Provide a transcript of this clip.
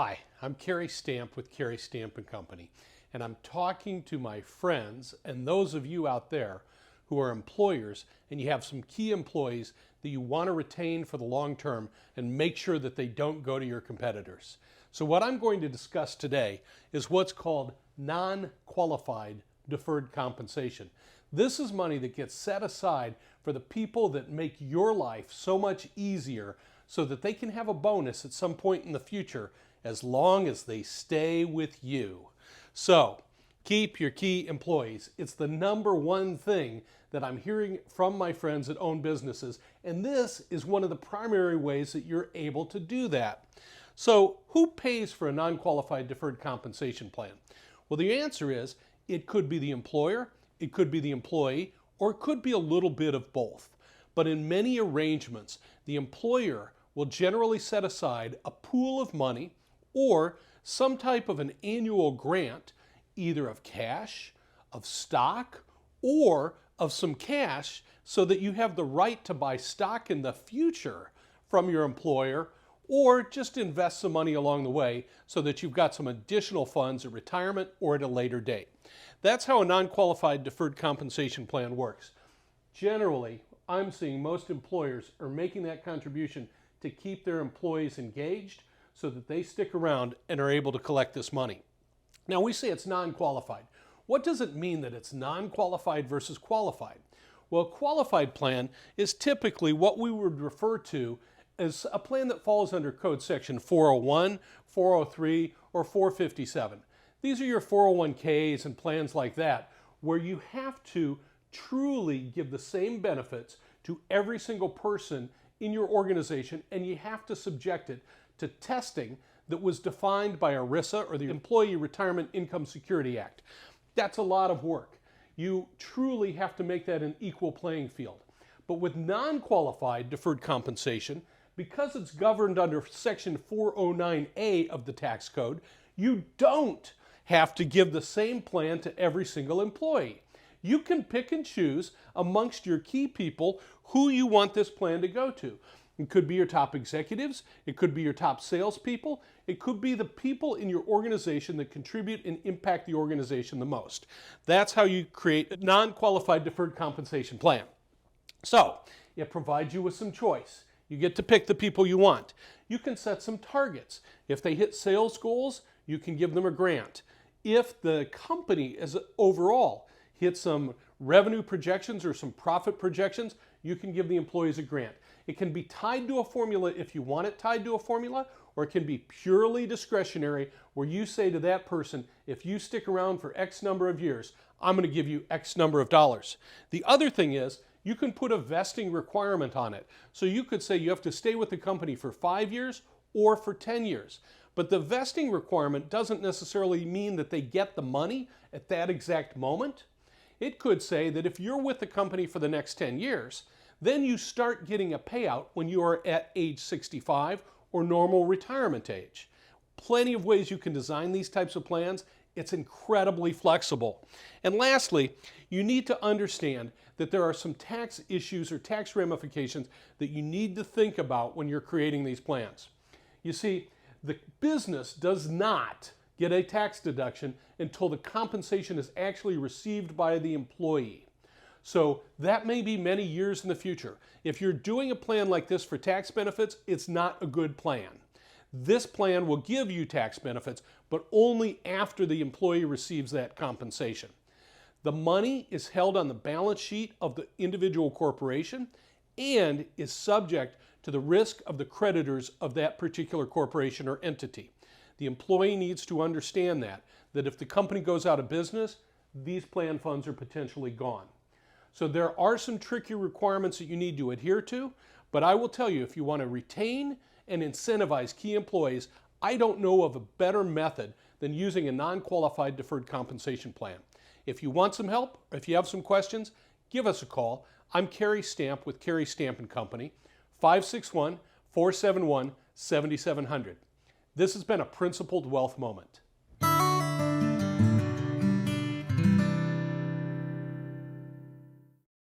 Hi, I'm Cary Stamp with Cary Stamp and Company, and I'm talking to my friends and those of you out there who are employers and you have some key employees that you want to retain for the long term and make sure that they don't go to your competitors. So what I'm going to discuss today is what's called non-qualified deferred compensation. This is money that gets set aside for the people that make your life so much easier so that they can have a bonus at some point in the future as long as they stay with you. So, keep your key employees. It's the number one thing that I'm hearing from my friends that own businesses, and this is one of the primary ways that you're able to do that. So, who pays for a non-qualified deferred compensation plan? Well, the answer is it could be the employer, it could be the employee, or it could be a little bit of both. But in many arrangements, the employer will generally set aside a pool of money or some type of an annual grant, either of cash, of stock, or of some cash so that you have the right to buy stock in the future from your employer, or just invest some money along the way so that you've got some additional funds at retirement or at a later date. That's how a non-qualified deferred compensation plan works. Generally, I'm seeing most employers are making that contribution to keep their employees engaged so that they stick around and are able to collect this money. Now, we say it's non-qualified. What does it mean that it's non-qualified versus qualified? Well, a qualified plan is typically what we would refer to as a plan that falls under Code Section 401, 403, or 457. These are your 401ks and plans like that, where you have to truly give the same benefits to every single person in your organization, and you have to subject it to testing that was defined by ERISA, or the Employee Retirement Income Security Act. That's a lot of work. You truly have to make that an equal playing field. But with non-qualified deferred compensation, because it's governed under Section 409A of the tax code, you don't have to give the same plan to every single employee. You can pick and choose amongst your key people who you want this plan to go to. It could be your top executives, it could be your top salespeople, it could be the people in your organization that contribute and impact the organization the most. That's how you create a non-qualified deferred compensation plan. So, it provides you with some choice. You get to pick the people you want. You can set some targets. If they hit sales goals, you can give them a grant. If the company as overall hit some revenue projections or some profit projections, you can give the employees a grant. It can be tied to a formula if you want it tied to a formula, or it can be purely discretionary where you say to that person, if you stick around for X number of years, I'm going to give you X number of dollars. The other thing is, you can put a vesting requirement on it. So you could say you have to stay with the company for 5 years or for 10 years. But the vesting requirement doesn't necessarily mean that they get the money at that exact moment. It could say that if you're with the company for the next 10 years, then you start getting a payout when you are at age 65 or normal retirement age. Plenty of ways you can design these types of plans. It's incredibly flexible. And lastly, you need to understand that there are some tax issues or tax ramifications that you need to think about when you're creating these plans. You see, the business does not get a tax deduction until the compensation is actually received by the employee. So that may be many years in the future. If you're doing a plan like this for tax benefits, it's not a good plan. This plan will give you tax benefits, but only after the employee receives that compensation. The money is held on the balance sheet of the individual corporation and is subject to the risk of the creditors of that particular corporation or entity. The employee needs to understand that if the company goes out of business, these plan funds are potentially gone. So there are some tricky requirements that you need to adhere to, but I will tell you, if you want to retain and incentivize key employees, I don't know of a better method than using a non-qualified deferred compensation plan. If you want some help, or if you have some questions, give us a call. I'm Cary Stamp with Cary Stamp and Company, 561-471-7700. This has been a Principled Wealth Moment.